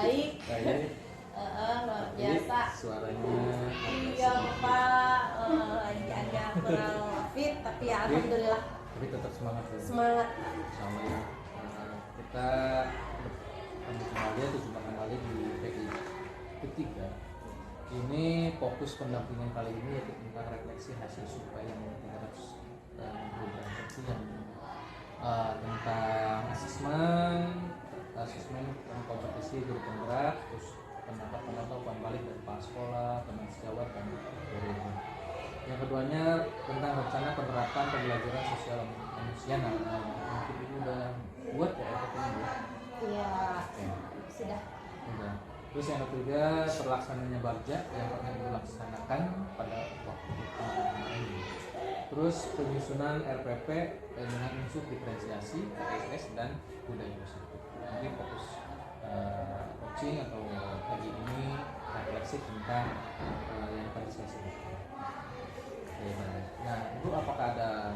baik. Baik. Luar biasa. Suaranya Iya Pak, agak kurang fit tapi ya alhamdulillah. Tapi tetap semangat ya. Semangat. Sama ya. Kita kembali atau jumpa kembali di PI ketiga. Ini fokus pendampingan kali ini yaitu tentang refleksi hasil survei yang 300 yang tentang asesmen kompetisi guru penggerak, terus pendapat balik dari kepala sekolah, teman sejawat dan guru. Yang keduanya tentang rencana penerapan pembelajaran sosial manusia. Mungkin ini udah buat ya ini ya. Iya. Sudah. Terus yang ketiga terlaksananya Bagja yang pernah dilaksanakan pada waktu kemarin. Terus penyusunan RPP dengan unsur diferensiasi, KSS dan budaya positif. Ini fokus coaching atau pagi ini refleksi tentang yang tadi saya sebutkan. Nah, itu apakah ada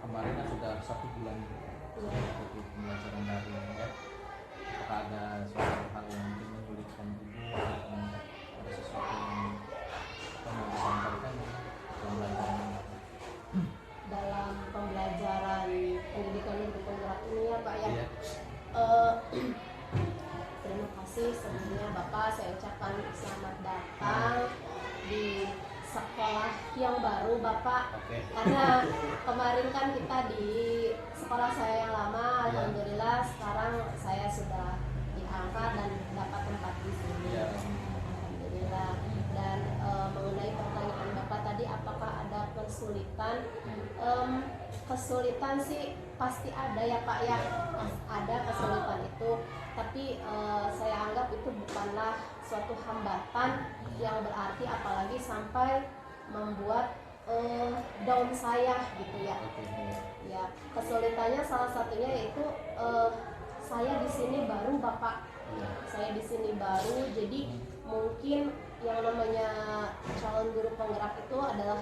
kemarin kan sudah 1 bulan untuk pembelajaran daring ya? Apakah ada suatu hal yang mungkin menyulitkan ibu atau ada sesuatu yang mau disampaikan dalam pembelajaran pendidikan guru penggerak ini ya Pak ya? Iya. Terima kasih sebelumnya Bapak, saya ucapkan selamat datang di sekolah yang baru Bapak. Karena kemarin kan kita di sekolah saya yang lama, alhamdulillah sekarang saya sudah diangkat dan dapat tempat di sini. Alhamdulillah. Dan mengenai pertanyaan Bapak tadi, apakah ada kesulitan? Kesulitan sih pasti ada ya Pak ya, ada kesulitan itu. Tapi saya anggap itu bukanlah suatu hambatan yang berarti, apalagi sampai membuat down saya gitu ya. Ya, kesulitannya salah satunya yaitu saya di sini baru Bapak. Saya di sini baru, jadi mungkin yang namanya calon guru penggerak itu adalah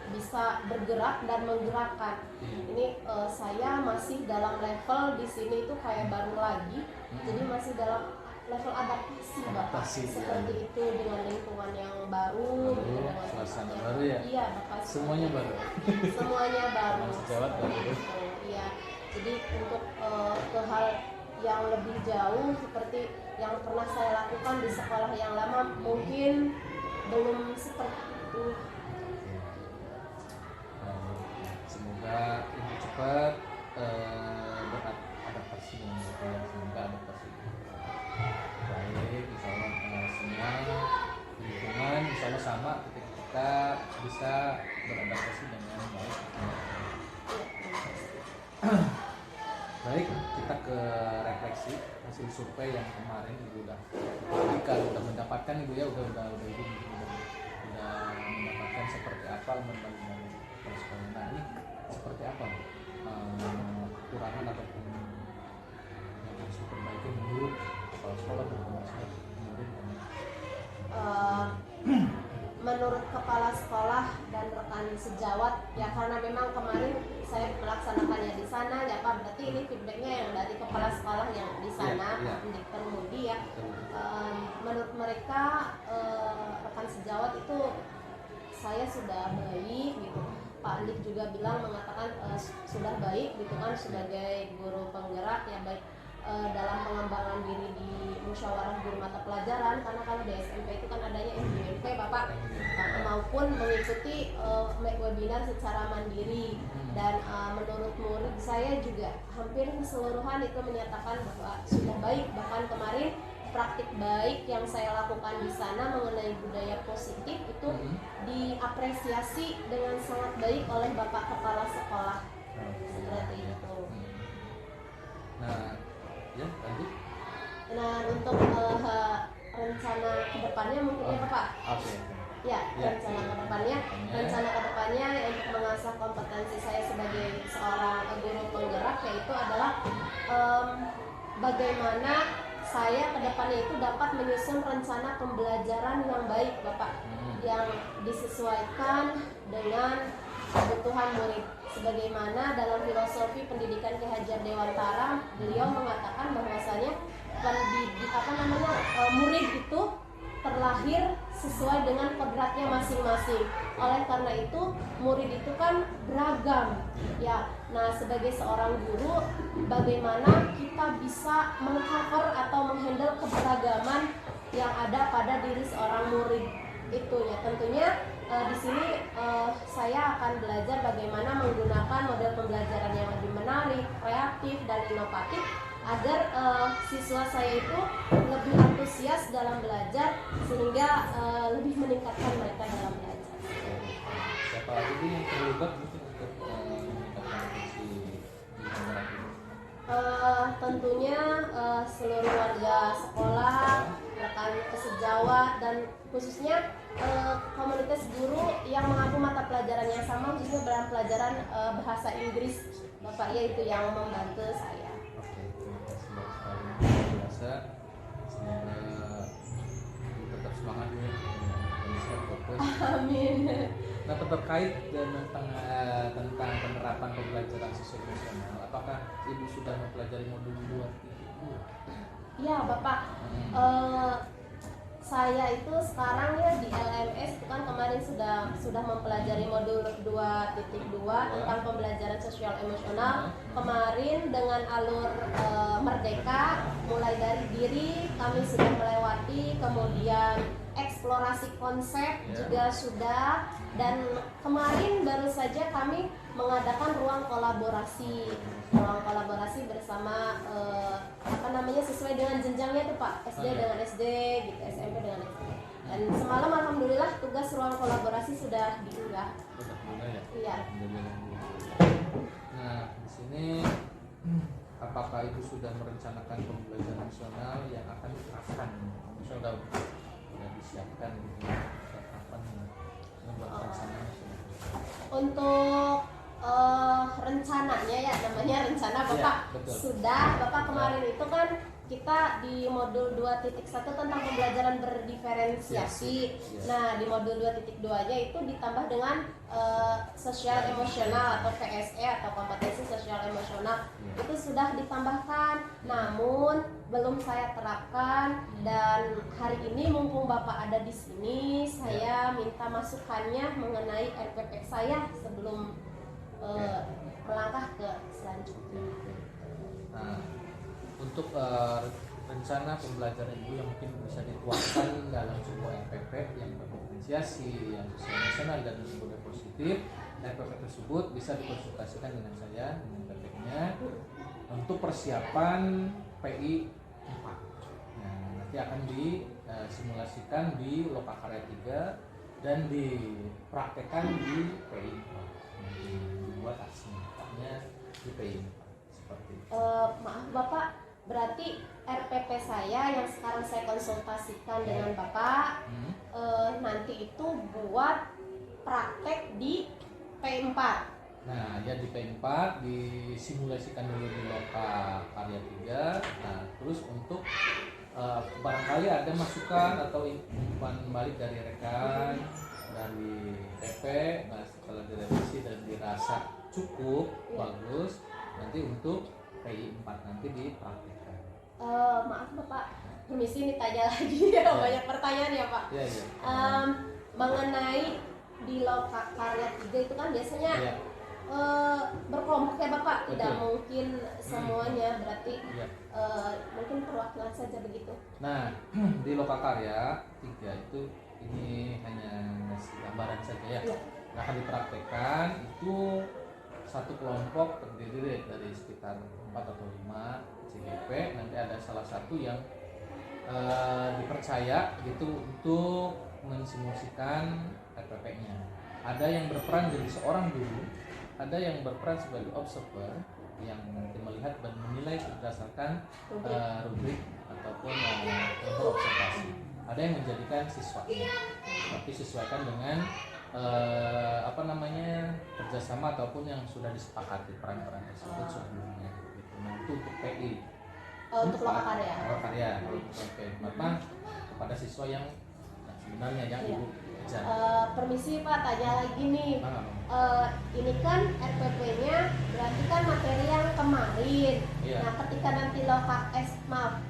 bisa bergerak dan menggerakkan. Ini saya masih dalam level di sini itu kayak baru lagi, jadi masih dalam level adaptasi Bapak. Seperti itu dengan lingkungan yang baru, dengan suasana baru ya. Iya Bapak. Semuanya baru. Semuanya baru. Sejawat baru. Iya. Jadi untuk ke hal yang lebih jauh seperti yang pernah saya lakukan di sekolah yang lama mungkin belum seperti itu. Semoga ibu cepat beradaptasi dengan semoga adaptasi baik, insya Allah semua lingkungan insya Allah sama, ketika kita bisa beradaptasi dengan baik. Baik, kita ke refleksi hasil survei yang kemarin ibu udah mendapatkan ibu ya, udah ibu udah mendapatkan seperti apa membagi sekolah. Nah ini seperti apa kekurangan ataupun yang harus diperbaiki menurut kepala sekolah dan menurut kepala sekolah dan rekan sejawat ya, karena memang kemarin saya melaksanakannya di sana ya Pak, berarti ini feedbacknya yang dari kepala sekolah yang di sana, Dik Termudi ya. Menurut mereka rekan sejawat itu saya sudah baik gitu. Pak Andik juga mengatakan sudah baik gitu kan sebagai guru penggerak ya, baik dalam pengembangan diri di musyawarah guru mata pelajaran, karena kalau di SMP itu kan adanya MGMP Bapak, maupun mengikuti webinar secara mandiri. Dan menurut murid saya juga hampir keseluruhan itu menyatakan bahwa sudah baik, bahkan kemarin praktik baik yang saya lakukan di sana mengenai budaya positif itu diapresiasi dengan sangat baik oleh Bapak Kepala Sekolah. Seperti itu. Lanjut. Nah, untuk rencana kedepannya mungkin ya Bapak. Rencana kedepannya untuk mengasah kompetensi saya sebagai seorang guru penggerak yaitu adalah bagaimana saya kedepannya itu dapat menyusun rencana pembelajaran yang baik Bapak, yang disesuaikan dengan kebutuhan murid. Sebagaimana dalam filosofi pendidikan Ki Hajar Dewantara, beliau mengatakan bahwasanya murid itu terlahir sesuai dengan kodratnya masing-masing. Oleh karena itu murid itu kan beragam ya. Nah, sebagai seorang guru, bagaimana kita bisa mengcover atau menghandle keberagaman yang ada pada diri seorang murid itu ya. Tentunya di sini saya akan belajar bagaimana menggunakan model pembelajaran yang lebih menarik, kreatif, dan inovatif agar siswa saya itu lebih antusias dalam belajar sehingga lebih meningkatkan mereka dalam belajar. Siapa lagi nih yang terlibat mungkin untuk meningkatkan fungsi di penggerak ini? Tentunya seluruh warga sekolah, rekan sejawat, dan khususnya komunitas guru yang mengampu mata pelajaran yang sama, khususnya dalam pelajaran bahasa Inggris. Bapak ya itu yang membantu saya. Oke, terima kasih banyak sekali. Biasa, semoga tetap semangat ya, bisa fokus. Amin. Nah, terkait tentang penerapan pembelajaran sosioemosional, apakah Ibu sudah mempelajari modul 2.2? Ya Bapak, saya itu sekarang ya di LMS itu kan kemarin sudah mempelajari modul 2.2 tentang pembelajaran sosial emosional. Kemarin dengan alur Merdeka, mulai dari diri kami sudah melewati, kemudian eksplorasi konsep juga sudah, dan kemarin baru saja kami mengadakan ruang kolaborasi bersama sesuai dengan jenjangnya tuh Pak, SD dengan SD gitu, SMP dengan SMP. Dan semalam alhamdulillah tugas ruang kolaborasi sudah diunggah. Ya? Iya. Nah, di sini apakah Ibu sudah merencanakan pembelajaran nasional yang akan diterapkan? Misalnya udah disiapkan gitu, kapan buat pelaksanaan? Untuk rencananya ya, namanya rencana Bapak ya, sudah. Bapak kemarin itu kan kita di modul 2.1 tentang pembelajaran berdiferensiasi. Nah, di modul 2.2-nya itu ditambah dengan sosial emosional atau PSE atau kompetensi sosial emosional. Itu sudah ditambahkan, namun belum saya terapkan, dan hari ini mumpung Bapak ada di sini, saya minta masukannya mengenai RPP saya sebelum melangkah ke selanjutnya. Nah, untuk rencana pembelajaran Ibu yang mungkin bisa dituangkan dalam sebuah RPP yang berdiferensiasi, yang sosial emosional dan budaya positif, RPP tersebut bisa dikonsultasikan dengan saya, dengan PP-nya untuk persiapan PI 4. Nah, nanti akan disimulasikan di Lokakarya 3 dan dipraktekkan di PI 4. Dibuat aksinya di PI 4 seperti itu. Maaf Bapak, berarti RPP saya yang sekarang saya konsultasikan dengan Bapak nanti itu buat praktek di P4. Nah, ya di P4 disimulasikan dulu di Lokakarya 3. Nah, terus untuk barangkali ada masukan atau umpan balik dari rekan dari PP, nah setelah direvisi dan dirasa cukup bagus, nanti untuk PI 4 nanti dipraktikkan. Maaf Bapak, permisi nih tanya lagi ya, banyak pertanyaan ya Pak. Mengenai di Lokakarya 3 itu kan biasanya berkelompok ya Bapak, tidak mungkin semuanya, berarti mungkin perwakilan saja begitu. Nah, di Lokakarya 3 itu ini hanya ngasih gambaran saja ya. Nah, akan dipraktekkan itu satu kelompok terdiri dari sekitar 4 atau 5 CGP. Nanti ada salah satu yang dipercaya gitu untuk mensimulasikan RPP-nya. Ada yang berperan jadi seorang guru, ada yang berperan sebagai observer yang nanti melihat dan menilai berdasarkan rubrik ataupun nomor observasi. Ada yang menjadikan siswanya, tapi sesuaikan dengan kerjasama ataupun yang sudah disepakati peran-peran tersebut sebelumnya. Gitu. Nah, itu untuk PI. Untuk Lokakarya. Lokakarya. Oke, Bapak kepada siswa yang sebenarnya yang Ibu ajar. Permisi Pak, tanya lagi nih. ini kan RPP-nya berarti kan materi yang kemarin. Iya. Nah, ketika nanti lo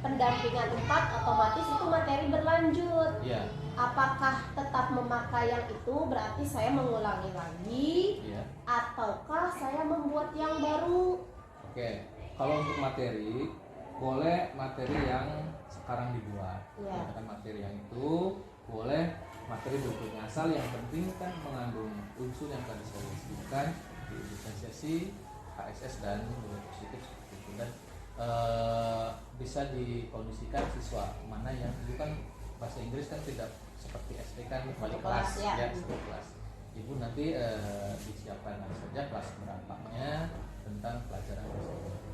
pendampingan 4 otomatis itu materi berlanjut. Iya. Apakah tetap memakai yang itu berarti saya mengulangi lagi, Iya. ataukah saya membuat yang baru? Oke, kalau untuk materi boleh materi yang sekarang dibuat. Iya. Kan materi yang itu boleh materi berikutnya, asal yang penting kan mengandung unsur yang tadi saya sebutkan di diferensiasi, HSS dan nilai positif seperti itu, dan bisa dikondisikan siswa mana yang itu kan bahasa Inggris kan tidak seperti SD kan balik kelas ya, satu kelas. Ibu nanti disiapkan saja kelas berapanya tentang pelajaran bahasa Inggris.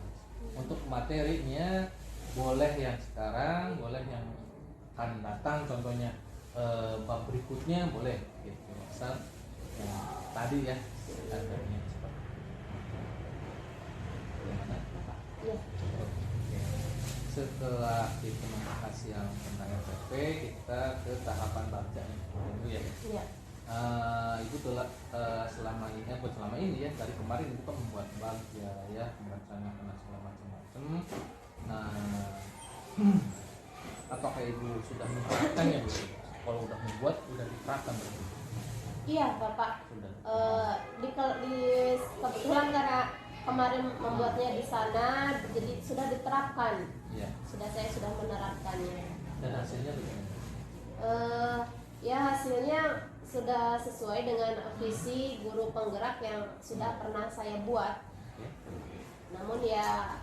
Untuk materinya boleh yang sekarang, boleh yang akan datang, contohnya bab berikutnya boleh gitu, asal yang tadi ya standarnya seperti itu. Gimana? Iya. Oke. Setelah kita membahas yang tentang RPP, kita ke tahapan bacanya dulu ya. Iya. Ibu telah selama ini, bukan selama ini ya, dari kemarin ibu kan membuat bagja ya, merencanakan segala macam-macam. Nah, apakah ibu sudah menerapkannya Bu? Kalau udah membuat, udah diterapkan berarti? Iya, Bapak. Sudah. Kebetulan karena kemarin membuatnya di sana, jadi sudah diterapkan. Iya. Saya sudah menerapkannya. Dan hasilnya bagaimana? Ya hasilnya sudah sesuai dengan visi guru penggerak yang sudah pernah saya buat. Ya. Namun ya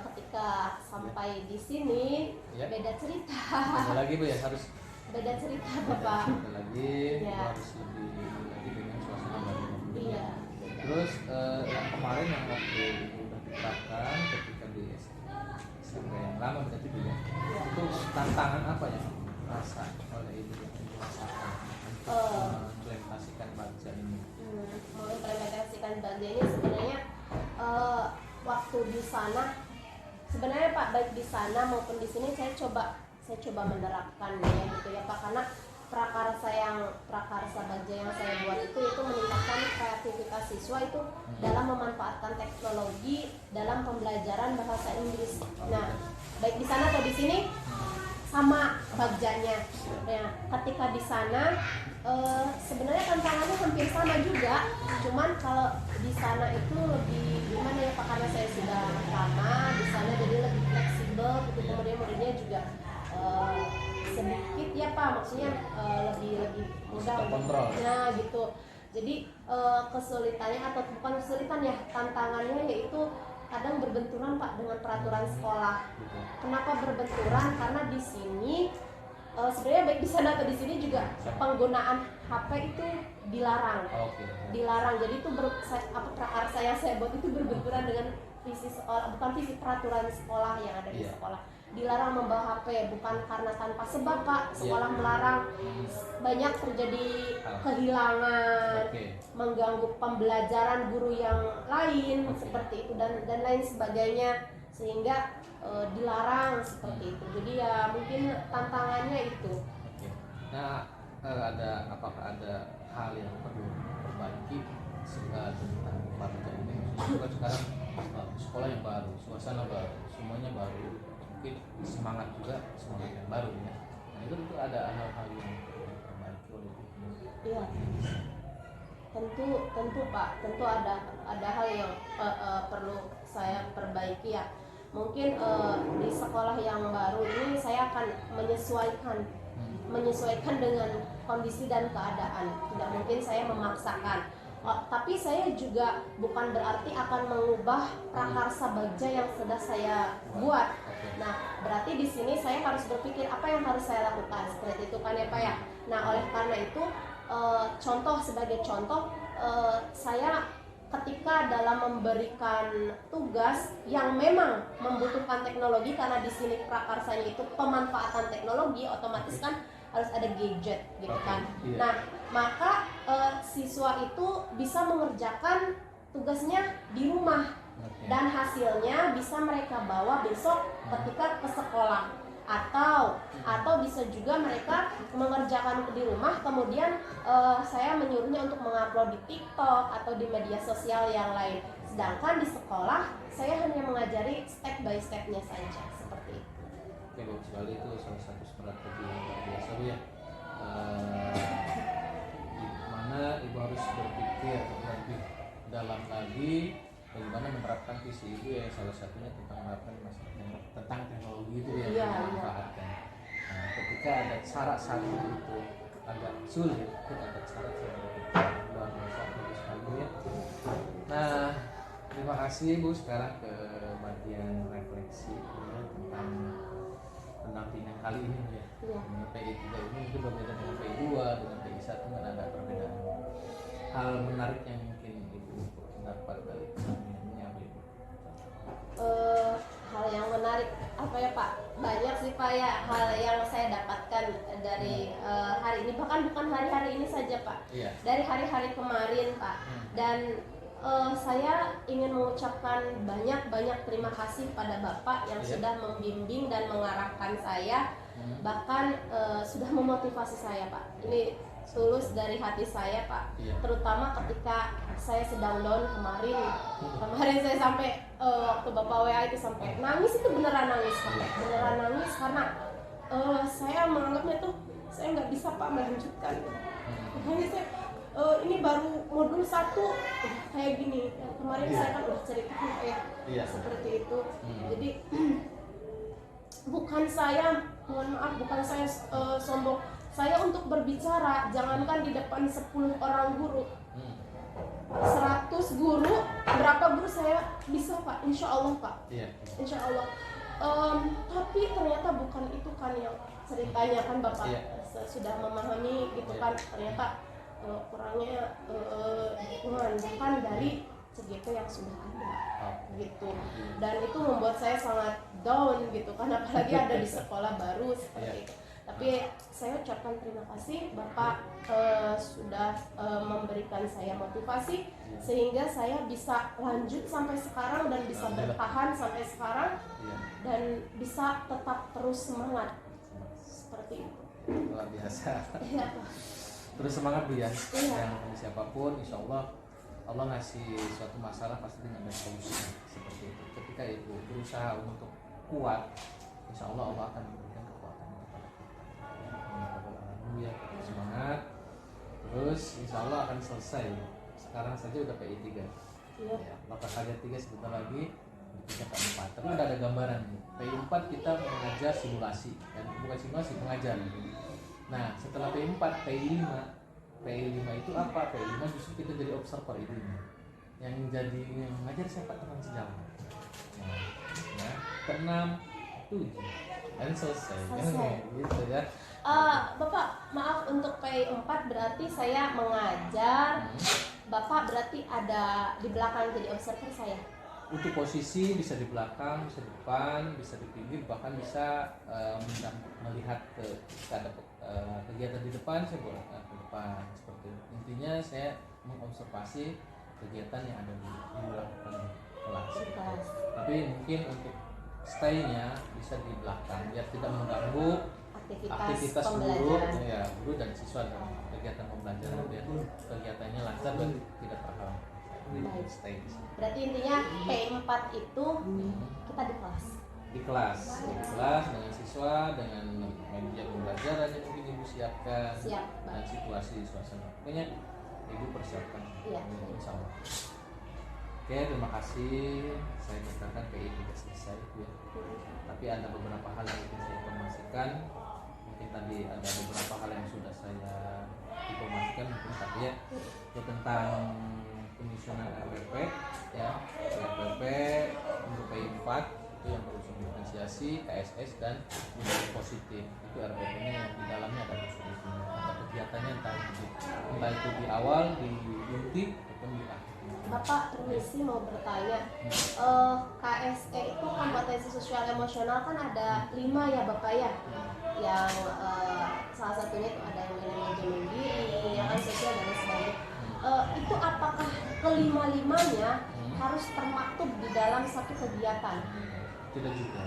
ketika sampai di sini Ya. beda cerita. Ada lagi Bu ya, harus Beda cerita, Bapak. ada lagi, Ya. harus lebih lagi dengan suasana baru. Iya. Terus yang kemarin yang waktu udah diterapkan ketika di SMP yang lama berarti Bu ya, Ya. itu tantangan apa yang rasa oleh ibu yang ibu rasakan untuk mengimplementasikan baca ini? Mengimplementasikan bagja ini sebenarnya waktu di sana sebenarnya Pak, baik di sana maupun di sini saya coba menerapkan ya gitu ya Pak, karena prakarsa bagja yang saya buat itu meningkatkan kreativitas siswa itu dalam memanfaatkan teknologi dalam pembelajaran bahasa Inggris. Nah, baik di sana atau di sini sama bagjanya. Ya, ketika di sana sebenarnya tantangannya hampir sama juga, cuman kalau di sana itu lebih gimana ya Pak, karena saya sudah lama di sana jadi lebih fleksibel gitu, kemudian muridnya juga sedikit ya Pak, maksudnya lebih mudah terkontrol. Nah gitu. Jadi kesulitannya atau bukan kesulitan ya, tantangannya yaitu kadang berbenturan Pak dengan peraturan sekolah. Kenapa berbenturan? Karena di sini sebenarnya baik di sana atau di sini juga penggunaan HP itu dilarang. Dilarang. Jadi itu prakarsa yang saya buat itu berbenturan dengan visi sekolah, bukan visi peraturan sekolah yang ada di sekolah. Dilarang membawa HP bukan karena tanpa sebab Pak, sekolah melarang, banyak terjadi kehilangan, mengganggu pembelajaran guru yang lain seperti itu dan lain sebagainya, sehingga dilarang seperti itu. Jadi ya mungkin tantangannya itu. Nah, apakah ada hal yang perlu diperbaiki tentang bagja ini? Maksudnya sekarang sekolah yang baru, suasana baru, semuanya baru, mungkin semangat yang baru ya. Nah itu ada hal-hal yang perlu diperbaiki oleh ibu. Iya. Tentu Pak, tentu ada hal yang perlu saya perbaiki ya. Mungkin di sekolah yang baru ini saya akan menyesuaikan dengan kondisi dan keadaan. Tidak mungkin saya memaksakan. Tapi saya juga bukan berarti akan mengubah prakarsa bagja yang sudah saya buat. Nah, berarti di sini saya harus berpikir apa yang harus saya lakukan, seperti itu kan ya Pak ya. Nah, oleh karena itu sebagai contoh saya ketika dalam memberikan tugas yang memang membutuhkan teknologi, karena di sini prakarsanya itu pemanfaatan teknologi, otomatis kan harus ada gadget gitu kan. Nah, maka siswa itu bisa mengerjakan tugasnya di rumah dan hasilnya bisa mereka bawa besok ketika ke sekolah. atau bisa juga mereka mengerjakan di rumah, kemudian saya menyuruhnya untuk mengupload di TikTok atau di media sosial yang lain. Sedangkan di sekolah saya hanya mengajari step by stepnya saja, seperti itu. Oke, bagus sekali, itu salah satu strategi yang luar biasa Bu ya. Gimana Ibu harus berpikir lebih dalam lagi bagaimana menerapkan visi Ibu ya, salah satunya tentang menerapkan tentang teknologi itu ya, Iya. dimanfaatkan. Nah, ketika ada syarat satu itu agak sulit, kita ada syarat satu luar biasa bagus sekali ya. Nah, terima kasih Bu. Sekarang ke bagian refleksi ya, tentang pendampingan kali ini ya. Ini PI 3 ini mungkin berbeda dengan PI 2, dengan PI 1 kan ada perbedaan. Hal menarik yang mungkin Ibu dapat dari pendampingannya apa Ibu? Hal yang menarik apa ya Pak? Banyak sih Pak ya hal yang saya dapatkan dari hari ini, bahkan bukan hari-hari ini saja Pak. Iya. Dari hari-hari kemarin Pak. Dan saya ingin mengucapkan banyak terima kasih pada Bapak yang sudah membimbing dan mengarahkan saya, bahkan sudah memotivasi saya Pak. Ini tulus dari hati saya Pak. Terutama ketika saya sedang down kemarin saya sampai waktu Bapak WA itu sampai nangis, itu beneran nangis karena saya menganggapnya tuh saya nggak bisa Pak melanjutkan. Makanya saya ini baru modul 1 kayak gini. Kemarin saya kan udah ceritakan kayak seperti itu. Jadi bukan saya, mohon maaf, bukan saya sombong. Saya untuk berbicara, jangankan di depan 10 orang guru, 100 guru, berapa guru saya bisa Pak, insya Allah Pak, insya Allah. Tapi ternyata bukan itu kan yang ceritanya kan Bapak sudah memahami gitu kan, ternyata kurangnya dukungan bahkan dari CGP yang sudah ada gitu, dan itu membuat saya sangat down gitu kan, apalagi ada di sekolah baru seperti itu. Tapi saya ucapkan terima kasih Bapak sudah memberikan saya motivasi sehingga saya bisa lanjut sampai sekarang dan bisa bertahan sampai sekarang dan bisa tetap terus semangat seperti itu. Luar biasa. Terus semangat Bu ya. Yang siapapun insya Allah Allah ngasih suatu masalah pasti dengan ada solusinya seperti itu. Ketika Ibu berusaha untuk kuat, insya Allah Allah akan memberikan kekuatan kepada kita. Ya, semangat. Terus insya Allah akan selesai. Sekarang saja udah PI 3. Maka saja 3 sebentar lagi 3 ke 4. Tapi udah ada gambaran nih. PI 4 kita mengajar simulasi, dan bukan simulasi, pengajar. Nah, setelah PI 4, PI 5 itu apa? PI 5 justru kita jadi observer ilmunya. Yang jadi mengajar siapa? Teman sejawat. Nah, ke-6, 7 dan selesai. Gitu ya. Bapak, maaf, untuk PI 4 berarti saya mengajar. Bapak berarti ada di belakang jadi observer saya. Untuk posisi bisa di belakang, bisa di depan, bisa di pinggir, bahkan bisa melihat ke ada kegiatan di depan, saya boleh ke depan seperti itu. Intinya saya mengobservasi kegiatan yang ada di belakang kelas. Tapi mungkin untuk stay-nya bisa di belakang biar tidak mengganggu aktivitas guru dan siswa dalam kegiatan pembelajaran, biar kegiatannya lancar dan tidak terhalang. Stay di sini. Berarti intinya P4 itu kita di kelas. Di kelas dengan siswa, dengan media pembelajaran yang mungkin Ibu siapkan, dan situasi suasana. Pokoknya Ibu persiapkan. Insya Allah. Oke, terima kasih. Saya katakan PI tidak selesai ya. Tapi ada beberapa hal yang ingin saya informasikan. Mungkin tadi ada beberapa hal yang sudah saya informasikan mungkin, tapi ya tentang penyusunan RPP ya, RPP untuk PI 4 itu yang perlu diferensiasi, KSS dan budaya positif. Itu RPP-nya yang di dalamnya ada kegiatannya entah itu di awal, di inti ataupun di akhir. Bapak permisi mau bertanya, KSE itu kompetensi sosial emosional kan ada 5 ya Bapak ya, yang salah satunya itu ada yang manajemen diri, yang kan sosial dan sebagainya. Itu apakah kelima-limanya harus termaktub di dalam satu kegiatan? Tidak juga.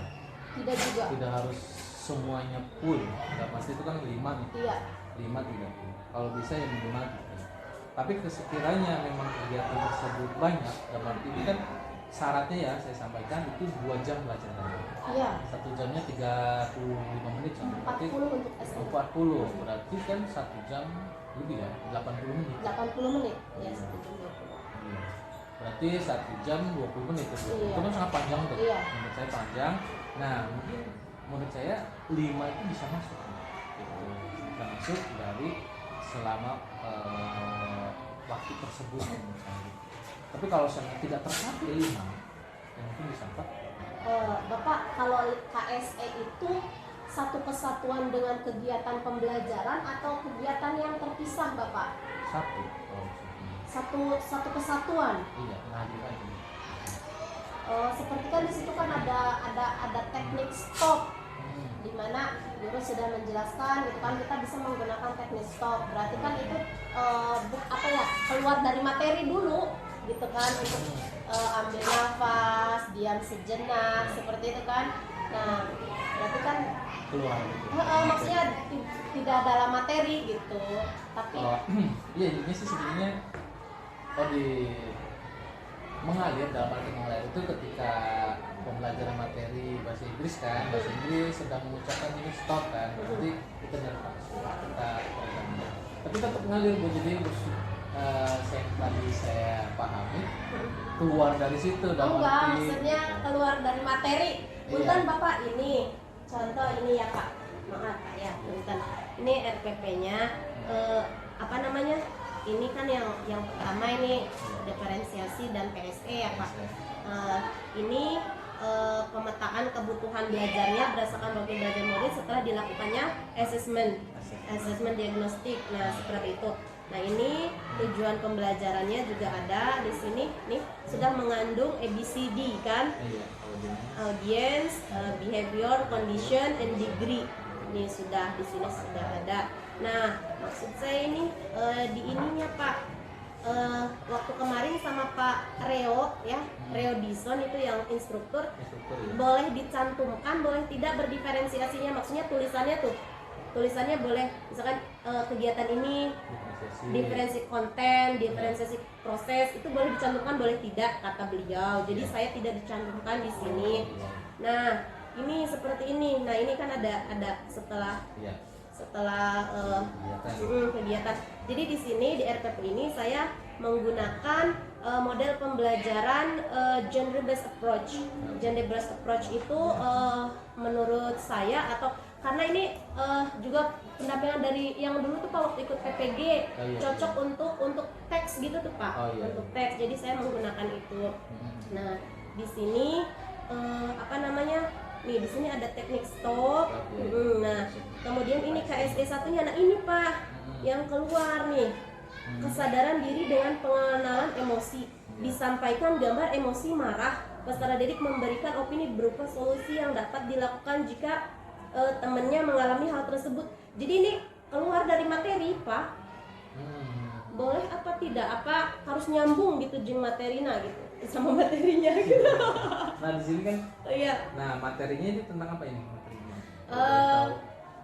Tidak juga. Tidak harus semuanya full, nggak pasti itu kan 5 nih, Iya. 5 30. Kalau bisa ya minimal gitu. Tapi sekiranya memang kegiatan tersebut banyak, dalam arti ini kan syaratnya ya saya sampaikan itu 2 jam pelajaran. Iya. 1 jamnya 35 menit sampai 40 untuk SD. 40 berarti kan 1 jam lebih ya 80 menit. 80 menit. Ya, 1 jam 20. Iya. Berarti 1 jam 20 menit itu. Iya. Itu kan sangat panjang tuh. Iya. Menurut saya panjang. Nah, mungkin menurut saya 5 itu bisa masuk. Gitu. Bisa masuk dari selama waktu tersebut menurut saya. Tapi kalau saya tidak tercapai 5, ya mungkin bisa 4. Bapak, kalau KSE itu satu kesatuan dengan kegiatan pembelajaran atau kegiatan yang terpisah, Bapak? Satu. Satu kesatuan. Iya, ngaji lagi. Seperti kan di situ kan ada teknik stop, di mana guru sudah menjelaskan gitu kan, kita bisa menggunakan teknik stop. Berarti kan itu keluar dari materi dulu gitu kan, untuk ambil nafas, diam sejenak, seperti itu kan. Nah, berarti kan Keluar gitu. maksudnya tidak dalam materi gitu, tapi Iya, intinya sih sebenarnya mengalir, dalam arti mengalir itu ketika pembelajaran materi bahasa Inggris kan, bahasa Inggris sedang mengucapkan ini stop kan, berarti kita nafas, kita pegang. Tapi tetap mengalir Bu, jadi tadi saya pahami keluar dari situ dalam enggak, arti maksudnya keluar dari materi. Punten Bapak, ini contoh ini ya Pak, maaf Pak ya, punten. Ini RPP-nya apa namanya? Ini kan yang pertama ini diferensiasi dan PSE ya Pak. Ini pemetaan kebutuhan belajarnya berdasarkan waktu belajar murid setelah dilakukannya assessment diagnostik. Nah, seperti itu. Nah, ini tujuan pembelajarannya juga ada di sini nih, sudah mengandung ABCD kan? Audience, behavior, condition, and degree. Ini sudah di sini sudah ada. Nah, maksud saya ini di ininya Pak, waktu kemarin sama Pak Reo ya, Reo Dison itu yang instruktur ya. Boleh dicantumkan, boleh tidak berdiferensiasinya, maksudnya tulisannya boleh misalkan kegiatan ini diferensi konten, diferensiasi proses, itu boleh dicantumkan, boleh tidak, kata beliau. Jadi saya tidak dicantumkan di sini. Nah, ini seperti ini. Nah, ini kan ada setelah kegiatan. Jadi di sini di RPP ini saya menggunakan model pembelajaran gender based approach. Gender based approach itu menurut saya, atau karena ini juga pendampingan dari yang dulu tuh Pak, waktu ikut PPG, cocok untuk teks gitu tuh Pak, untuk teks. Jadi saya menggunakan itu. Nah, di sini nih di sini ada teknik stop. Nah, kemudian ini KSE satunya. Nah, ini Pak yang keluar nih, kesadaran diri dengan pengenalan emosi, disampaikan gambar emosi marah, peserta didik memberikan opini berupa solusi yang dapat dilakukan jika temannya mengalami hal tersebut. Jadi ini keluar dari materi Pak. Boleh apa tidak, apa harus nyambung gitu jeung materina gitu sama materinya gitu. Nah, di sini kan iya. Nah, materinya itu tentang apa ini materinya?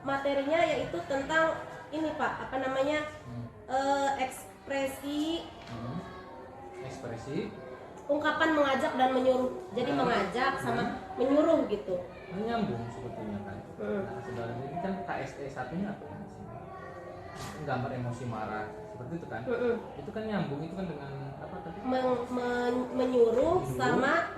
Materinya yaitu tentang ini Pak, apa namanya? Ekspresi, ungkapan mengajak dan menyuruh. Jadi mengajak sama menyuruh gitu. Menyambung sebetulnya kan. Nah, sebenarnya ini kan KSE satunya apa ya? Gambar emosi marah seperti itu kan? Itu kan nyambung, itu kan dengan apa tadi? Menyuruh sama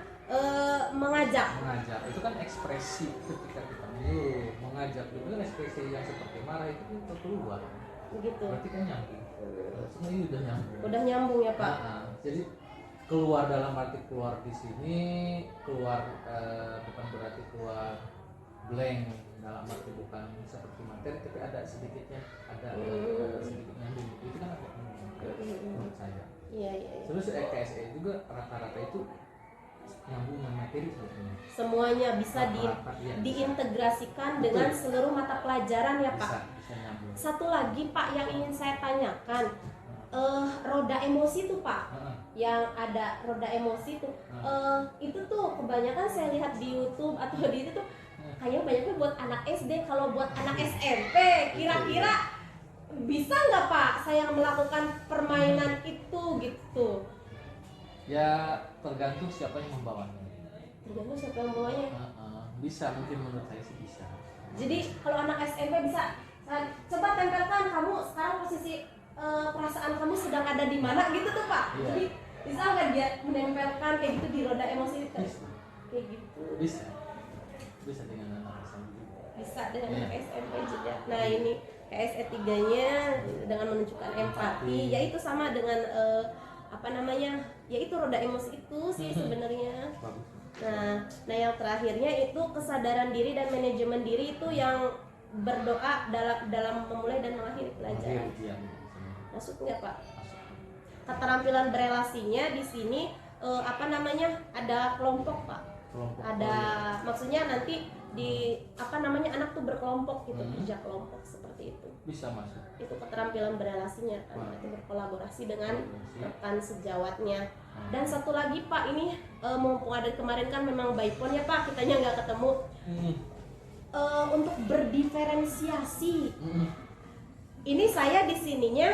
mengajak. Itu kan ekspresi ketika kita menyuruh, mengajak, itu kan ekspresi yang seperti marah itu kan keluar. Begitu. Berarti kan nyambung. Semua ini udah nyambung. Udah nyambung ya Pak. Jadi keluar dalam arti keluar di sini, keluar bukan berarti keluar blank, dalam arti bukan seperti materi, tapi ada sedikitnya, sedikit nyambung. Itu kan agak menurut saya. Iya. Terus KSE juga rata-rata itu nyambung dengan materi sebetulnya. Semuanya bisa diintegrasikan dengan seluruh mata pelajaran ya Pak. Bisa nyambung. Satu lagi Pak yang ingin saya tanyakan, roda emosi tuh Pak, yang ada roda emosi tuh, itu tuh kebanyakan saya lihat di YouTube atau di itu tuh kayaknya banyaknya buat anak SD. Kalau buat anak SMP, kira-kira bisa nggak Pak saya melakukan permainan itu gitu? Ya tergantung siapa yang membawanya. Tergantung siapa yang bawanya. Bisa, mungkin menurut saya sih bisa. Jadi kalau anak SMP bisa, coba tempelkan kamu sekarang posisi perasaan kamu sedang ada di mana gitu tuh Pak. Iya. Jadi bisa nggak dia menempelkan kayak gitu di roda emosi Bisa. kayak gitu? Bisa dengan anak SMP. Bisa dengan Iya. anak SMP juga. Nah ini KSE 3-nya dengan menunjukkan empati, yaitu sama dengan apa namanya, yaitu roda emosi itu sih sebenarnya. Bagus. Nah yang terakhirnya itu kesadaran diri dan manajemen diri, itu yang berdoa dalam memulai dan mengakhiri pelajaran. Iya. Masuk nggak Pak? Keterampilan berelasinya di sini apa namanya, ada kelompok Pak. Kelompok. Ada maksudnya nanti di apa namanya, anak tuh berkelompok gitu, kerja kelompok seperti itu. Bisa masuk. Itu keterampilan berelasinya kan, itu berkolaborasi dengan rekan sejawatnya. Dan satu lagi Pak, ini mumpung ada kemarin kan memang by phone ya Pak, kitanya nggak ketemu. Untuk berdiferensiasi, ini saya di sininya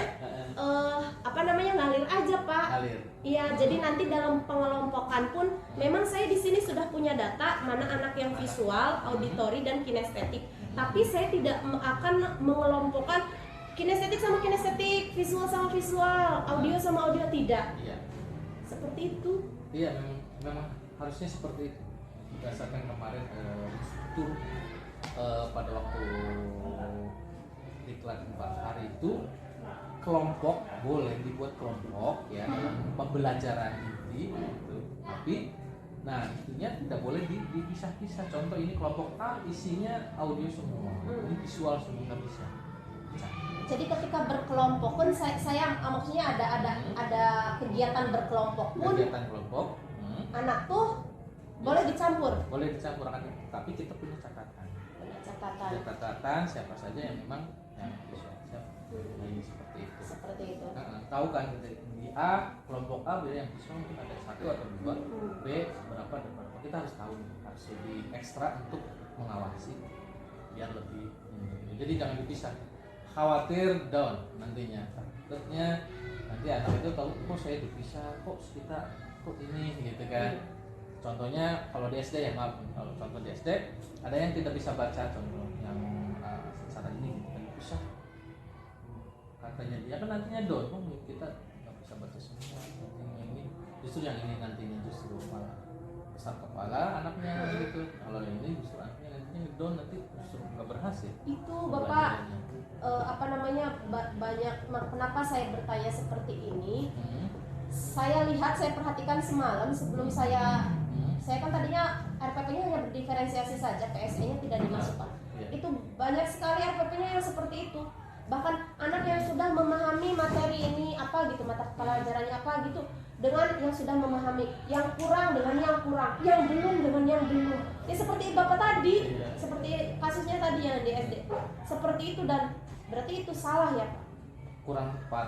apa namanya, ngalir aja Pak. Ngalir. Iya, jadi nanti dalam pengelompokan pun memang saya di sini sudah punya data mana anak yang visual, auditori dan kinestetik. Tapi saya tidak akan mengelompokkan kinestetik sama kinestetik, visual sama visual, audio sama audio, tidak. Iya. Seperti itu. Iya, memang harusnya seperti itu. Berdasarkan kemarin struktur pada waktu diklat 4 hari itu, kelompok boleh dibuat kelompok ya, pembelajaran inti gitu. Tapi nah intinya tidak boleh dipisah-pisah. Contoh ini kelompok A isinya audio semua, ini visual semua, nggak bisa. Jadi ketika berkelompok pun saya maksudnya ada kegiatan berkelompok pun Kegiatan kelompok, anak tuh boleh dicampur. boleh dicampur akan, tapi kita punya catatan. Catatan siapa saja yang memang yang visual siapa. Nah, ini seperti itu. Seperti itu. Tahu kan di A, kelompok A beda yang visual mungkin ada 1 atau 2, B berapa dan berapa, kita harus tahu, harus lebih ekstra untuk mengawasi biar lebih jadi jangan dipisah, khawatir down nantinya, takutnya nanti anak itu tahu kok saya dipisah, kok kita kok ini gitu kan. Contohnya kalau di SD ya, maaf, kalau contoh di SD ada yang tidak bisa baca, contoh yang secara ini gitu kan, dipisah katanya dia kan nantinya down, kita nggak bisa baca semua, nantinya ini justru yang ini nantinya justru malah besar kepala anaknya gitu, kalau yang ini justru anaknya nantinya down, nanti justru nggak berhasil. Itu Bapak apa namanya, banyak kenapa saya bertanya seperti ini. Saya lihat, saya perhatikan semalam sebelum saya kan tadinya RPP-nya hanya berdiferensiasi saja, PSE-nya tidak dimasukkan. Itu banyak sekali RPP-nya yang seperti itu. Bahkan anak yang sudah memahami materi ini apa gitu, mata pelajarannya apa gitu, dengan yang sudah memahami, yang kurang dengan yang kurang, yang belum dengan yang belum. Ya seperti Bapak tadi, seperti kasusnya tadi yang di SD. Seperti itu, dan berarti itu salah ya Pak?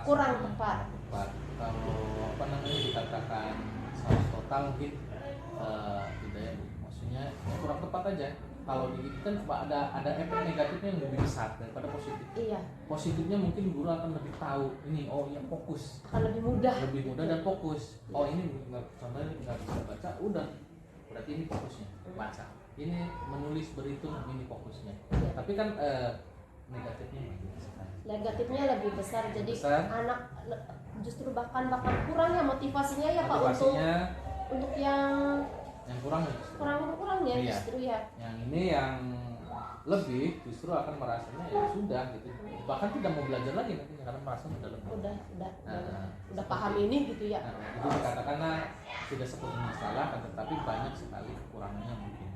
Kurang tepat. Kalau apa namanya dikatakan salah total mungkin tidak ya, maksudnya kurang tepat aja. Kalau di kan ada efek negatifnya yang lebih besar daripada positif. Iya. Positifnya mungkin guru akan lebih tahu ini, oh yang fokus, akan lebih mudah dan fokus. Oh ini contohnya nggak bisa baca, udah berarti ini fokusnya baca. Ini menulis berhitung, ini fokusnya. Iya. Tapi kan negatifnya lebih besar. Negatifnya lebih besar, jadi anak justru bahkan kurangnya motivasinya ya Pak, untuk yang kurangnya iya. Justru ya. Yang ini yang lebih justru akan merasanya ya sudah gitu, bahkan tidak mau belajar lagi nantinya karena merasa udah paham ini gitu ya. Jadi dikatakanlah tidak sepenuhnya salah, tetapi banyak sekali kekurangannya, mungkin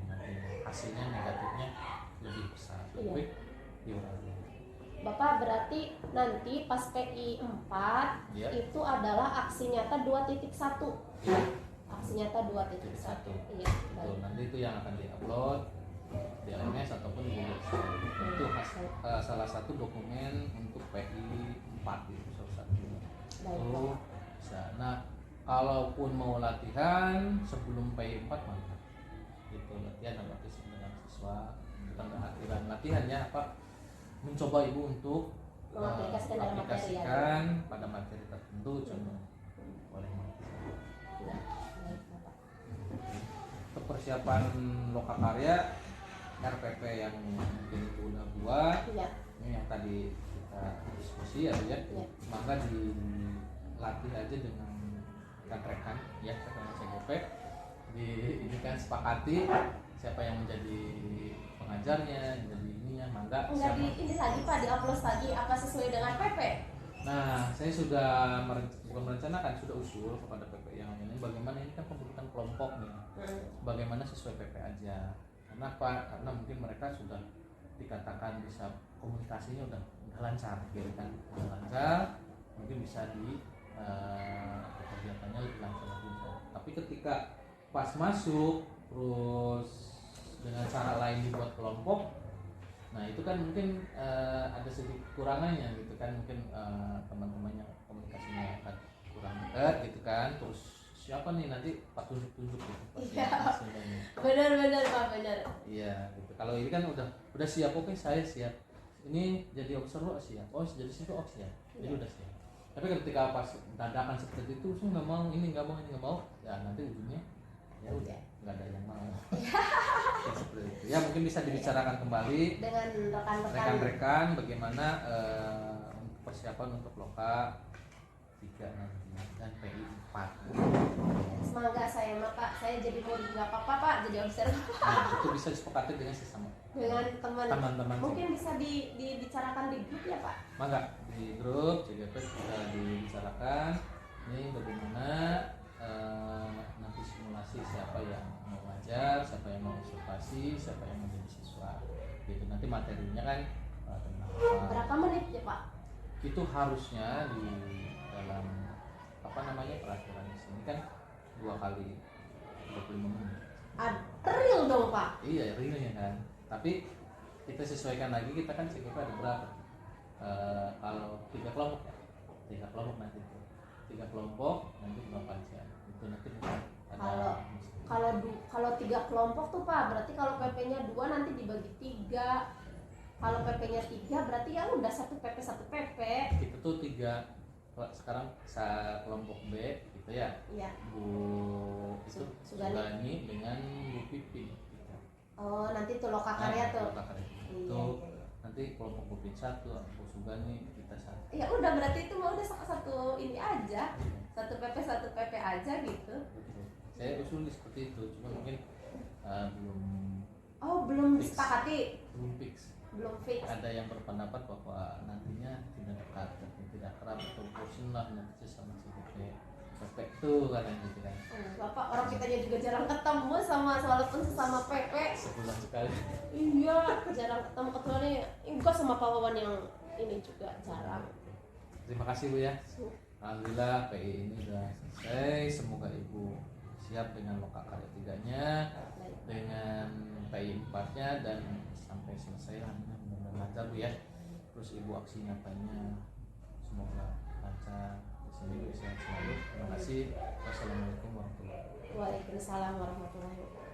hasilnya negatifnya lebih besar, lebih diurangi. Bapak berarti nanti pas PI 4 itu adalah aksi nyata 2.1. Aksi nyata 2.1. Iya. Betul. Nanti itu yang akan diupload di LMS ataupun di Google Drive. Itu salah satu dokumen untuk PI 4 itu salah satu. Itu bisa. Nah, kalaupun mau latihan sebelum PI 4 mantap. gitu latihan otomatis dengan siswa bukan akhiran latihannya apa mencoba ibu untuk Mengaplikasikan dalam materi ya. aplikasikan pada materi tertentu contoh boleh Ya, baik Bapak. untuk persiapan lokakarya RPP yang mungkin ibu udah buat Ya. ini yang tadi kita diskusi ya Bu ya. Ya. Maka dilatih aja dengan rekan-rekan ya rekan CGP ini kan sepakati siapa yang menjadi pengajarnya yang jadi ininya mangga Enggak di ini lagi Pak, di-upload lagi apa sesuai dengan PP? nah saya sudah bukan merencanakan sudah usul kepada PP yang ini bagaimana ini kan pembentukan kelompok nih bagaimana sesuai PP aja karena apa karena mungkin mereka sudah dikatakan bisa komunikasinya udah lancar gitu kan udah lancar mungkin bisa di kegiatannya lebih lancar lagi tapi ketika pas masuk terus dengan cara lain dibuat kelompok nah itu kan mungkin ada sedikit kurangannya gitu kan mungkin teman-temannya komunikasinya akan kurang dekat gitu kan terus siapa nih nanti Pak tunjuk-tunjuk gitu Iya. Benar Pak, benar. iya gitu kalau ini kan udah siap oke saya siap ini jadi observer siap oh jadi situ oh siap jadi udah siap tapi ketika pas dadakan seperti itu saya nggak mau ini nggak mau ya nanti ujungnya ya udah nggak ada yang mau ya, seperti itu ya mungkin bisa dibicarakan kembali Dengan rekan-rekan. rekan-rekan bagaimana untuk persiapan untuk loka 3 nanti dan PI 4 Semoga saya Pak, saya jadi murid nggak apa-apa Pak, jadi observer nah itu bisa disepakati dengan sesama dengan teman-teman mungkin bisa dibicarakan di grup ya Pak. mangga di grup CGP bisa dibicarakan ini bagaimana nanti simulasi siapa yang mau ngajar, siapa yang mau observasi, siapa yang mau jadi siswa gitu nanti materinya kan tentang Berapa menit ya Pak? itu harusnya di dalam apa namanya peraturan di sini kan 2 kali 25 menit Real dong Pak. iya realnya kan tapi kita sesuaikan lagi kita kan CGP ada berapa kalau 3 kelompok ya 3 kelompok nanti itu 3 kelompok nanti berapa jam itu nanti ada Kalau 3 kelompok tuh Pak, berarti kalau PP-nya 2 nanti dibagi 3. Kalau PP-nya 3 berarti ya udah 1 PP 1 PP. kita tuh 3 sekarang kelompok B gitu ya Iya. Bu itu Sugani. Sugani dengan Bu Pipin gitu. Oh, nanti tuh lokakarya tuh. Lokakarya. Iya, Itu iya. nanti kelompok Bu Pipin 1 Bu Sugani kita 1 Ya udah berarti itu mau udah satu ini aja. 1 PP aja gitu. betul. Saya usul seperti itu cuma mungkin belum Oh, belum Fix. disepakati, fix belum fix. ada yang berpendapat bahwa nantinya tidak dekat tidak kerap atau bosan lah nanti sama CGP perfect tuh kan gitu kan Bapak orang kitanya juga jarang ketemu sama walaupun sesama PP. sebulan sekali Iya, jarang ketemu kecuali enggak sama Pak Wawan yang ini juga jarang. terima kasih Bu ya alhamdulillah PI ini udah selesai semoga Ibu siap dengan lokakarya 3-nya dengan PI 4-nya dan sampai selesai lah mudah-mudahan lancar Bu ya terus Ibu aksi nyatanya semoga lancar sini sehat selalu terima kasih wassalamualaikum warahmatullahi wabarakatuh. Waalaikumsalam warahmatullahi wabarakatuh.